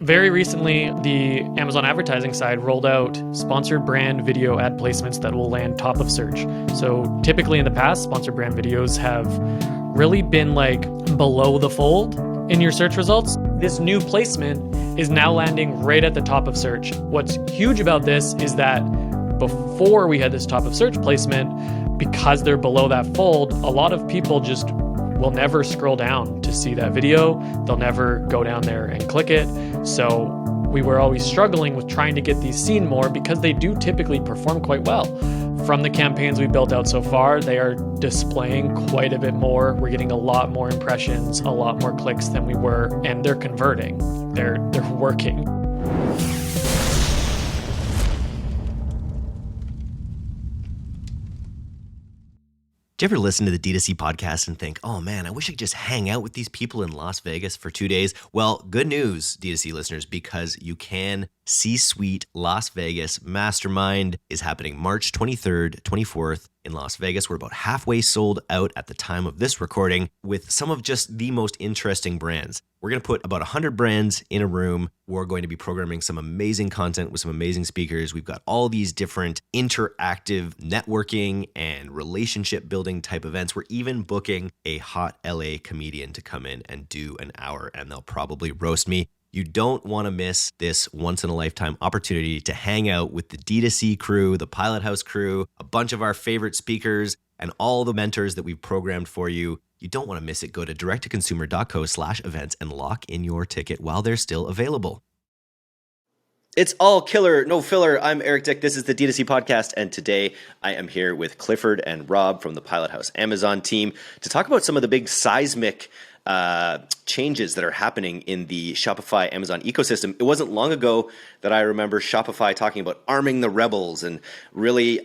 Very recently, the Amazon advertising side rolled out sponsored brand video ad placements that will land top of search. So typically in the past, sponsored brand videos have really been like below the fold in your search results. This new placement is now landing right at the top of search. What's huge about this is that before we had this top of search placement, because they're below that fold, a lot of people just will never scroll down to see that video. They'll never go down there and click it. So we were always struggling with trying to get these seen more because they do typically perform quite well. From the campaigns we built out so far, they are displaying quite a bit more. We're getting a lot more impressions, a lot more clicks than we were, and they're converting. They're working. Do you ever listen to the D2C podcast and think, oh man, I wish I could just hang out with these people in Las Vegas for 2 days? Well, good news, D2C listeners, because you can. C-Suite Las Vegas Mastermind is happening March 23rd, 24th in Las Vegas. We're about halfway sold out at the time of this recording with some of just the most interesting brands. We're going to put about 100 brands in a room. We're going to be programming some amazing content with some amazing speakers. We've got all these different interactive networking and relationship building type events. We're even booking a hot LA comedian to come in and do an hour, and they'll probably roast me. You don't want to miss this once-in-a-lifetime opportunity to hang out with the D2C crew, the Pilot House crew, a bunch of our favorite speakers, and all the mentors that we've programmed for you. You don't want to miss it. Go to directtoconsumer.co/events and lock in your ticket while they're still available. It's all killer, no filler. I'm Eric Dick. This is the D2C podcast, and today I am here with Clifford and Rob from the Pilot House Amazon team to talk about some of the big seismic changes that are happening in the Shopify Amazon ecosystem. It wasn't long ago that I remember Shopify talking about arming the rebels and really,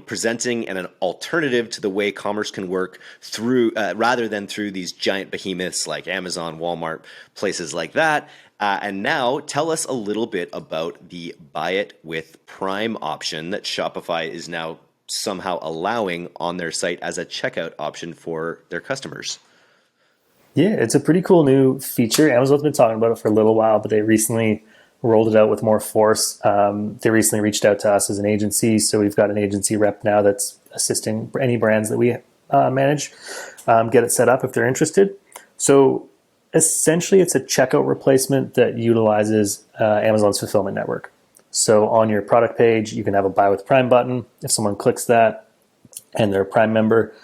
presenting an alternative to the way commerce can work through, rather than through these giant behemoths like Amazon, Walmart, places like that. And now tell us a little bit about the buy it with Prime option that Shopify is now somehow allowing on their site as a checkout option for their customers. Yeah, it's a pretty cool new feature. Amazon's been talking about it for a little while, but they recently rolled it out with more force. They recently reached out to us as an agency, so we've got an agency rep now that's assisting any brands that we manage get it set up if they're interested. So essentially, it's a checkout replacement that utilizes Amazon's fulfillment network. So on your product page, you can have a Buy with Prime button. If someone clicks that and they're a Prime member,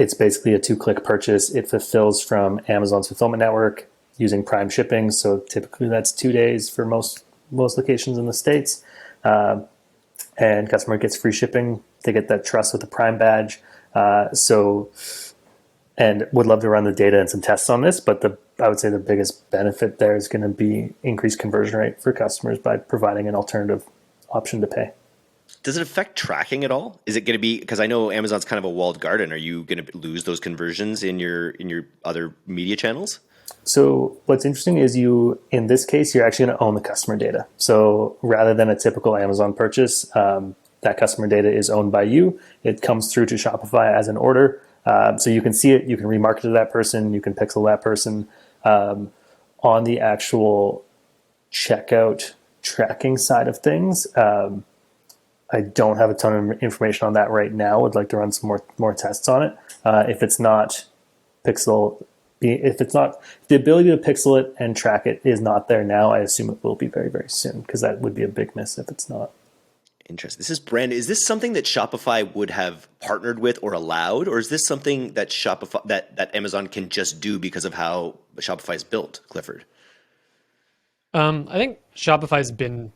it's basically a 2-click purchase. It fulfills from Amazon's fulfillment network using Prime shipping. So typically that's 2 days for most locations in the States. And customer gets free shipping. They get that trust with the Prime badge. And would love to run the data and some tests on this, but I would say the biggest benefit there is going to be increased conversion rate for customers by providing an alternative option to pay. Does it affect tracking at all? Is it going to be, because I know Amazon's kind of a walled garden. Are you going to lose those conversions in your other media channels? So what's interesting is in this case, you're actually going to own the customer data. So rather than a typical Amazon purchase, that customer data is owned by you. It comes through to Shopify as an order. So you can see it, you can remarket to that person, you can pixel that person. On the actual checkout tracking side of things, I don't have a ton of information on that right now. I'd like to run some more tests on it. If it's not the ability to pixel it and track it is not there now, I assume it will be very, very soon, because that would be a big miss if it's not. Interesting. This is brand. Is this something that Shopify would have partnered with or allowed, or is this something that Shopify that Amazon can just do because of how Shopify is built, Clifford? I think Shopify's been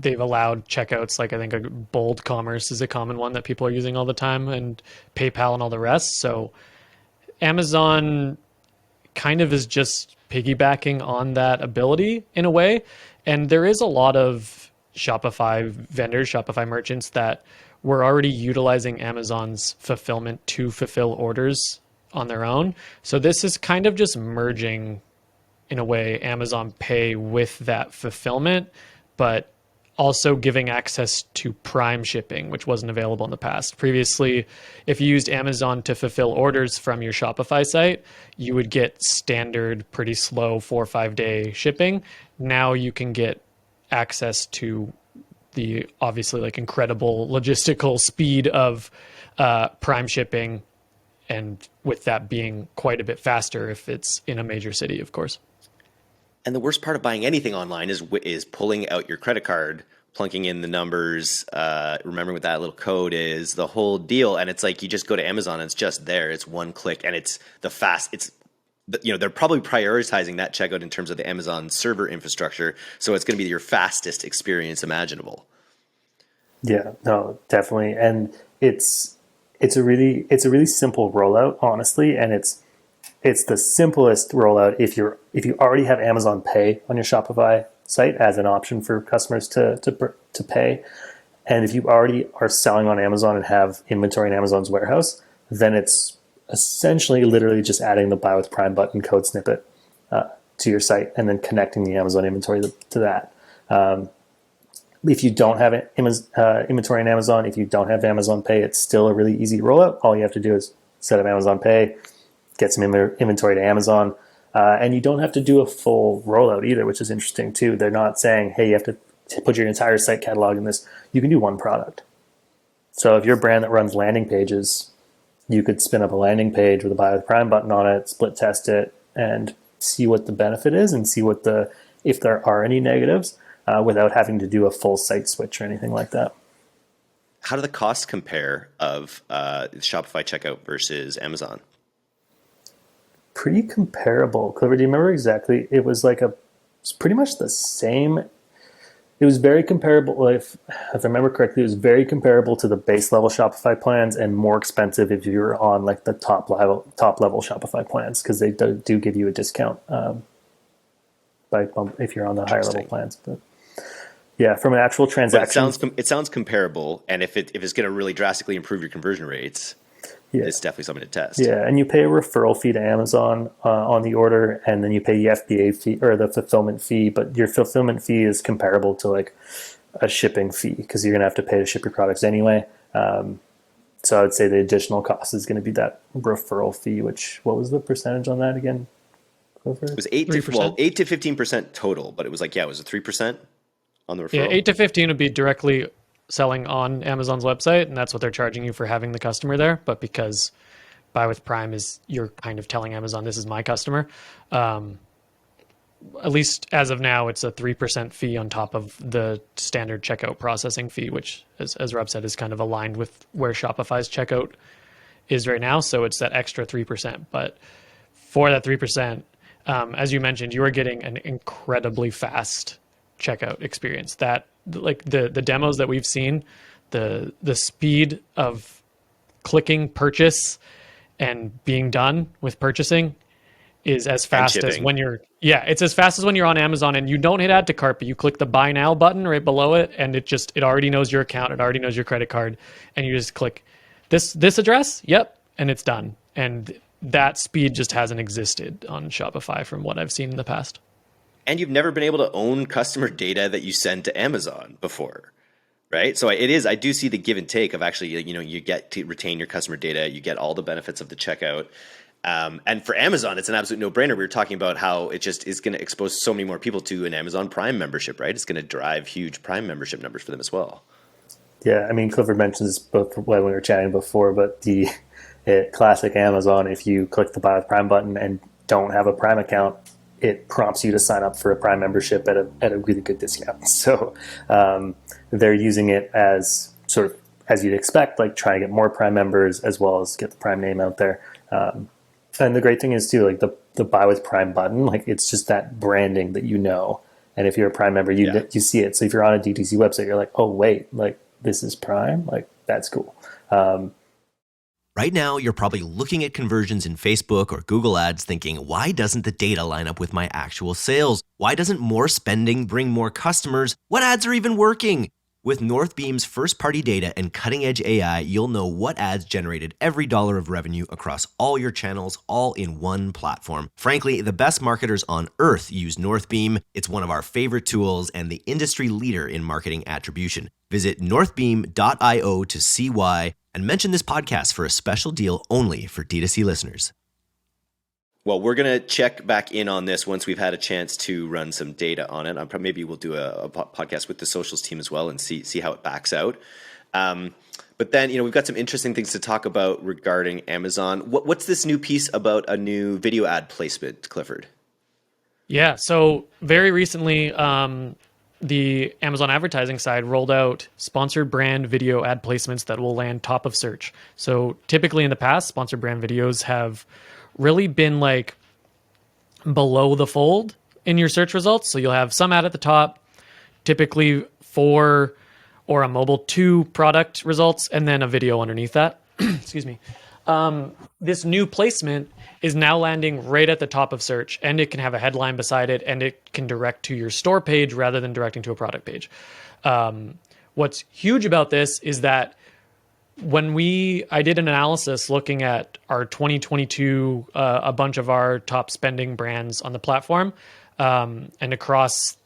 they've allowed checkouts. I think a bold commerce is a common one that people are using all the time, and PayPal and all the rest. So Amazon kind of is just piggybacking on that ability in a way. And there is a lot of Shopify vendors, Shopify merchants that were already utilizing Amazon's fulfillment to fulfill orders on their own. So this is kind of just merging, in a way, Amazon Pay with that fulfillment. But also giving access to Prime shipping, which wasn't available in the past. Previously, if you used Amazon to fulfill orders from your Shopify site, you would get standard, pretty slow 4 or 5 day shipping. Now you can get access to the obviously like incredible logistical speed of Prime shipping, and with that being quite a bit faster if it's in a major city, of course. And the worst part of buying anything online is pulling out your credit card, plunking in the numbers, remembering what that little code is, the whole deal. And it's like you just go to Amazon and it's just there. It's one click, and it's the fast. It's they're probably prioritizing that checkout in terms of the Amazon server infrastructure, so it's going to be your fastest experience imaginable. Yeah, no, definitely, and it's a really simple rollout, honestly, and it's the simplest rollout if you already have Amazon Pay on your Shopify site as an option for customers to pay, and if you already are selling on Amazon and have inventory in Amazon's warehouse, then it's essentially literally just adding the Buy with Prime button code snippet to your site and then connecting the Amazon inventory to that. If you don't have inventory in Amazon, if you don't have Amazon Pay, it's still a really easy rollout. All you have to do is set up Amazon Pay, get some inventory to Amazon, and you don't have to do a full rollout either, which is interesting too. They're not saying, hey, you have to put your entire site catalog in this. You can do one product. So if you're a brand that runs landing pages, you could spin up a landing page with a Buy with Prime button on it, split test it, and see what the benefit is and see if there are any negatives without having to do a full site switch or anything like that. How do the costs compare of Shopify checkout versus Amazon? Pretty comparable. Clifford, do you remember exactly? It's pretty much the same. It was very comparable. If I remember correctly, it was very comparable to the base level Shopify plans, and more expensive if you're on like the top level Shopify plans, because they do give you a discount if you're on the higher level plans. But yeah, from an actual transaction, it sounds comparable, and if it's going to really drastically improve your conversion rates, it's definitely something to test. Yeah, and you pay a referral fee to Amazon on the order, and then you pay the FBA fee or the fulfillment fee. But your fulfillment fee is comparable to like a shipping fee because you're going to have to pay to ship your products anyway. So I would say the additional cost is going to be that referral fee. Which, what was the percentage on that again? It was 8 to 15% total, but it was it was a 3% on the referral. Yeah, 8 to 15 would be directly selling on Amazon's website, and that's what they're charging you for having the customer there. But because Buy with Prime is, you're kind of telling Amazon, this is my customer. At least as of now, it's a 3% fee on top of the standard checkout processing fee, which, as Rob said, is kind of aligned with where Shopify's checkout is right now. So it's that extra 3%. But for that 3%, as you mentioned, you are getting an incredibly fast checkout experience. That, like the demos that we've seen, the speed of clicking purchase and being done with purchasing is as fast as when it's as fast as when you're on Amazon and you don't hit add to cart, but you click the buy now button right below it, and it already knows your account, it already knows your credit card, and you just click this address, yep, and it's done. And that speed just hasn't existed on Shopify from what I've seen in the past. And you've never been able to own customer data that you send to Amazon before, right? So I do see the give and take of actually, you get to retain your customer data, you get all the benefits of the checkout. And for Amazon, it's an absolute no-brainer. We were talking about how it just is going to expose so many more people to an Amazon Prime membership, right? It's going to drive huge Prime membership numbers for them as well. Yeah, I mean, Clifford mentioned this both when we were chatting before, but the classic Amazon, if you click the Buy with Prime button and don't have a Prime account, it prompts you to sign up for a Prime membership at a really good discount. So they're using it as sort of, as you'd expect, like trying to get more Prime members as well as get the Prime name out there. And the great thing is too, like the Buy with Prime button, like it's just that branding that and if you're a Prime member, you see it. So if you're on a DTC website, you're like, oh wait, like this is Prime, like that's cool. Right now, you're probably looking at conversions in Facebook or Google Ads thinking, why doesn't the data line up with my actual sales? Why doesn't more spending bring more customers? What ads are even working? With Northbeam's first-party data and cutting-edge AI, you'll know what ads generated every dollar of revenue across all your channels, all in one platform. Frankly, the best marketers on earth use Northbeam. It's one of our favorite tools and the industry leader in marketing attribution. Visit northbeam.io to see why, and mention this podcast for a special deal only for D2C listeners. Well, we're going to check back in on this once we've had a chance to run some data on it. Maybe we'll do a podcast with the socials team as well and see how it backs out. But then, we've got some interesting things to talk about regarding Amazon. What's this new piece about a new video ad placement, Clifford? Yeah, so very recently, the Amazon advertising side rolled out sponsored brand video ad placements that will land top of search. So typically in the past, sponsored brand videos have really been like below the fold in your search results. So you'll have some ad at the top, typically for or a mobile to product results, and then a video underneath that. Excuse me. This new placement is now landing right at the top of search, and it can have a headline beside it, and it can direct to your store page rather than directing to a product page. What's huge about this is that when I did an analysis looking at our 2022, a bunch of our top spending brands on the platform, and across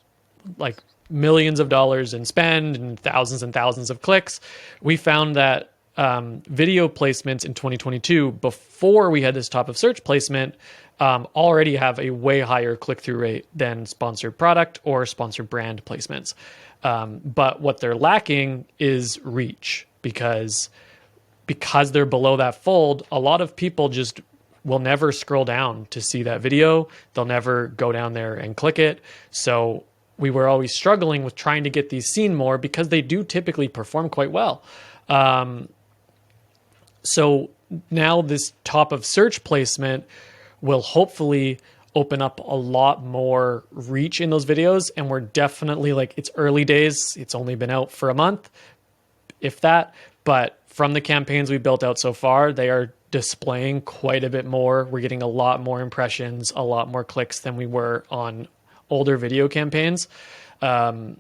like millions of dollars in spend and thousands of clicks, we found that video placements in 2022, before we had this top of search placement, already have a way higher click-through rate than sponsored product or sponsored brand placements. But what they're lacking is reach, because they're below that fold. A lot of people just will never scroll down to see that video. They'll never go down there and click it. So we were always struggling with trying to get these seen more, because they do typically perform quite well. So now this top of search placement will hopefully open up a lot more reach in those videos. And we're definitely, like, it's early days. It's only been out for a month, if that. But from the campaigns we built out so far, they are displaying quite a bit more. We're getting a lot more impressions, a lot more clicks than we were on older video campaigns. And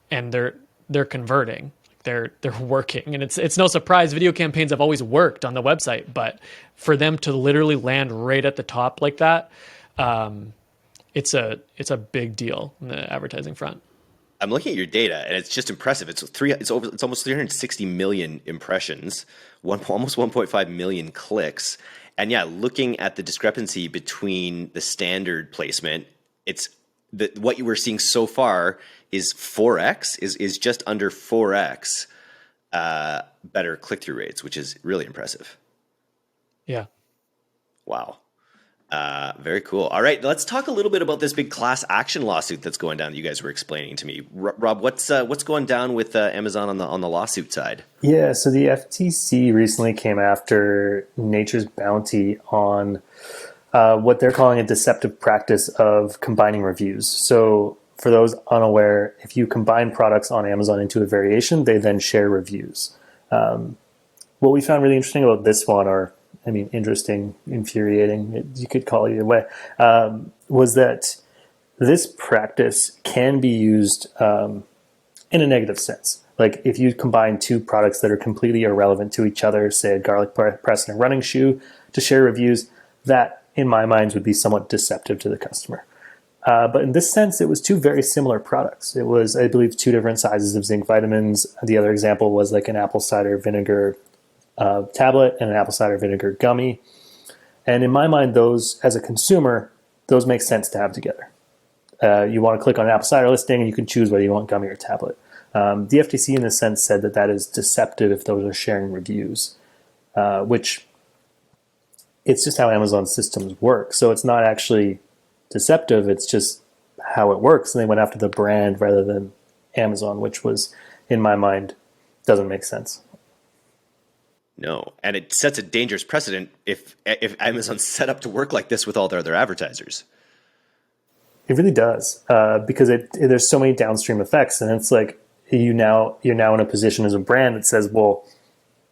they're converting. They're working, and it's no surprise. Video campaigns have always worked on the website, but for them to literally land right at the top like that, it's a big deal on the advertising front. I'm looking at your data, and it's just impressive. It's almost 360 million impressions, almost 1.5 million clicks, and yeah, looking at the discrepancy between the standard placement, what you were seeing so far is 4x, is just under 4x better click-through rates, which is really impressive. Yeah. Wow. Very cool. All right, let's talk a little bit about this big class action lawsuit that's going down that you guys were explaining to me. Rob, what's going down with Amazon on the lawsuit side? Yeah, so the FTC recently came after Nature's Bounty on what they're calling a deceptive practice of combining reviews. So for those unaware, if you combine products on Amazon into a variation, they then share reviews. What we found really interesting about this one, or interesting, infuriating, you could call it either way, was that this practice can be used in a negative sense. Like if you combine two products that are completely irrelevant to each other, say a garlic press and a running shoe, to share reviews, that in my mind would be somewhat deceptive to the customer. But in this sense, it was two very similar products. It was, I believe, two different sizes of zinc vitamins. The other example was like an apple cider vinegar tablet and an apple cider vinegar gummy. And in my mind, those, as a consumer, those make sense to have together. You want to click on an apple cider listing and you can choose whether you want gummy or tablet. The FTC in this sense said that is deceptive if those are sharing reviews, which it's just how Amazon systems work. So it's not actually deceptive, it's just how it works. And they went after the brand rather than Amazon, which was, in my mind, doesn't make sense. No, and it sets a dangerous precedent if Amazon's set up to work like this with all their other advertisers. It really does, because there's so many downstream effects, and it's like you're now in a position as a brand that says, well,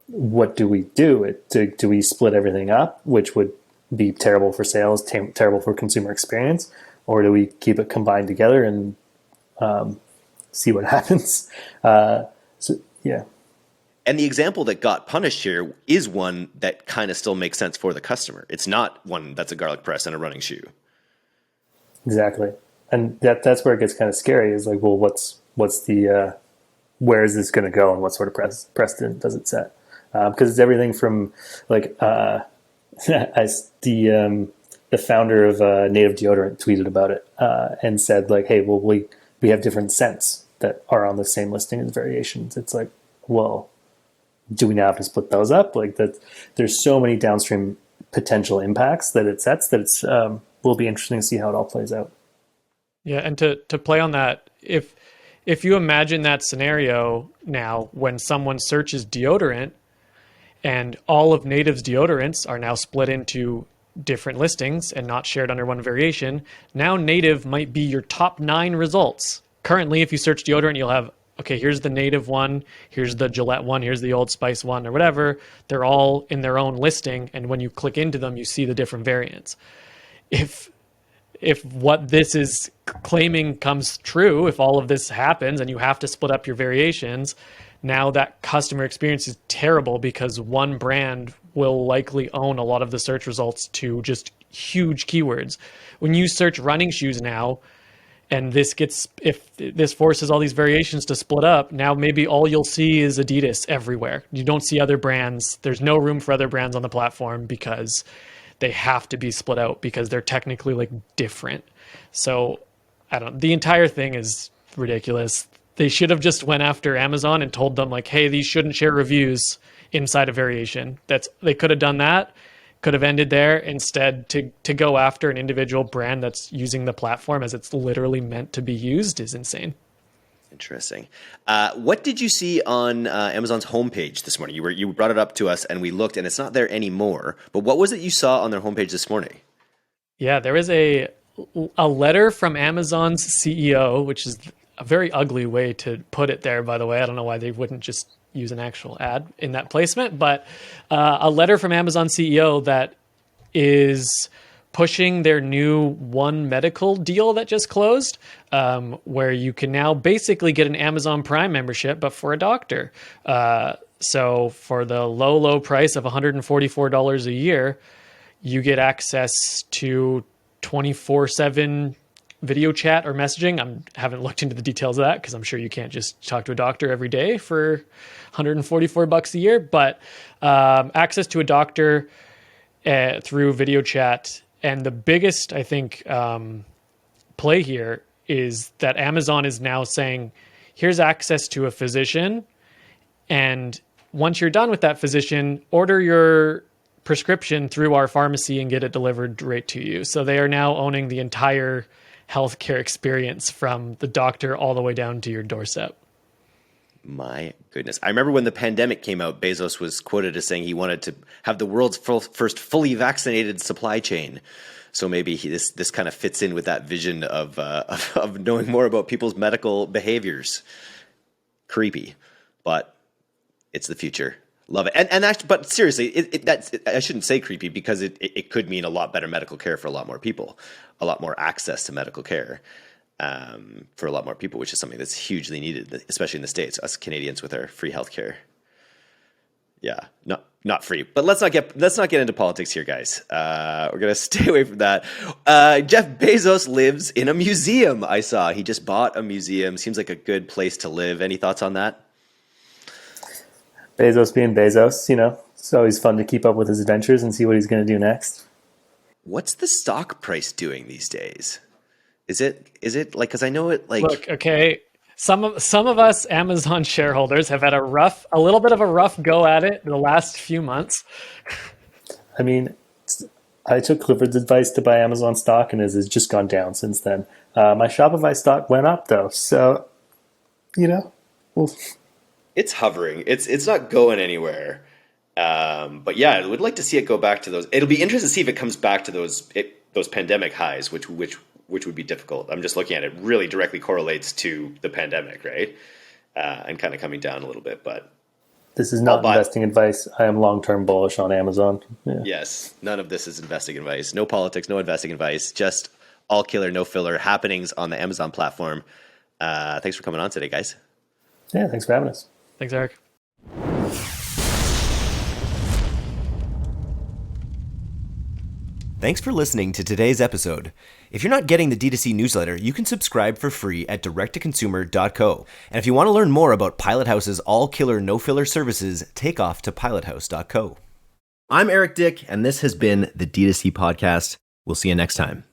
what do we do? Do we split everything up, which would be terrible for sales, terrible for consumer experience, or do we keep it combined together and see what happens? So, yeah. And the example that got punished here is one that kind of still makes sense for the customer. It's not one that's a garlic press and a running shoe. Exactly. And that's where it gets kind of scary, is like, well, what's the where is this going to go, and what sort of precedent does it set? Because it's everything from like as the founder of Native Deodorant tweeted about it and said like, hey, well, we have different scents that are on the same listing as variations. It's like, well, do we now have to split those up? Like that, there's so many downstream potential impacts that it sets that it's will be interesting to see how it all plays out. Yeah, and to play on that, if you imagine that scenario now when someone searches deodorant and all of Native's deodorants are now split into different listings and not shared under one variation, now Native might be your top 9 results. Currently, if you search deodorant, you'll have, okay, here's the Native one, here's the Gillette one, here's the Old Spice one, or whatever. They're all in their own listing, and when you click into them, you see the different variants. If what this is claiming comes true, if all of this happens and you have to split up your variations, now that customer experience is terrible because one brand will likely own a lot of the search results to just huge keywords. When you search running shoes now, and if this forces all these variations to split up, now maybe all you'll see is Adidas everywhere. You don't see other brands. There's no room for other brands on the platform because they have to be split out because they're technically like different. So I don't, the entire thing is ridiculous. They should have just went after Amazon and told them like, hey, these shouldn't share reviews inside a variation. They could have done that, could have ended there. Instead, to go after an individual brand that's using the platform as it's literally meant to be used is insane. Interesting. What did you see on Amazon's homepage this morning? You brought it up to us and we looked, and it's not there anymore. But what was it you saw on their homepage this morning? Yeah, there was a letter from Amazon's CEO, which is a very ugly way to put it there, by the way. I don't know why they wouldn't just use an actual ad in that placement, but a letter from Amazon CEO that is pushing their new One Medical deal that just closed, where you can now basically get an Amazon Prime membership, but for a doctor. So for the low price of $144 a year, you get access to 24/7 video chat or messaging. I haven't looked into the details of that because I'm sure you can't just talk to a doctor every day for $144 a year, but access to a doctor through video chat. And the biggest, I think, play here is that Amazon is now saying, here's access to a physician. And once you're done with that physician, order your prescription through our pharmacy and get it delivered right to you. So they are now owning the entire healthcare experience from the doctor all the way down to your doorstep. My goodness. I remember when the pandemic came out, Bezos was quoted as saying he wanted to have the world's first fully vaccinated supply chain. So maybe this kind of fits in with that vision of knowing more about people's medical behaviors. Creepy, but it's the future. Love it. And actually, but seriously, I shouldn't say creepy because it could mean a lot better medical care for a lot more people, a lot more access to medical care for a lot more people, which is something that's hugely needed, especially in the States, us Canadians with our free healthcare. Yeah, not free, but let's not get into politics here, guys. We're gonna stay away from that. Jeff Bezos lives in a museum. I saw he just bought a museum. Seems like a good place to live. Any thoughts on that? Bezos being Bezos, it's always fun to keep up with his adventures and see what he's going to do next. What's the stock price doing these days? Is it like, because I know it like. Look, okay, some of us Amazon shareholders have had a little bit of a rough go at it in the last few months. I mean, I took Clifford's advice to buy Amazon stock, and it has just gone down since then. My Shopify stock went up though, so we'll. It's hovering. It's not going anywhere. But yeah, I would like to see it go back to those. It'll be interesting to see if it comes back to those pandemic highs, which would be difficult. I'm just looking at it. Really directly correlates to the pandemic, right? And kind of coming down a little bit, but this is not investing advice. I am long-term bullish on Amazon. Yeah. Yes, none of this is investing advice. No politics, no investing advice. Just all killer, no filler happenings on the Amazon platform. Thanks for coming on today, guys. Yeah, thanks for having us. Thanks, Eric. Thanks for listening to today's episode. If you're not getting the D2C newsletter, you can subscribe for free at directtoconsumer.co. And if you want to learn more about Pilot House's all-killer, no-filler services, take off to pilothouse.co. I'm Eric Dick, and this has been the D2C Podcast. We'll see you next time.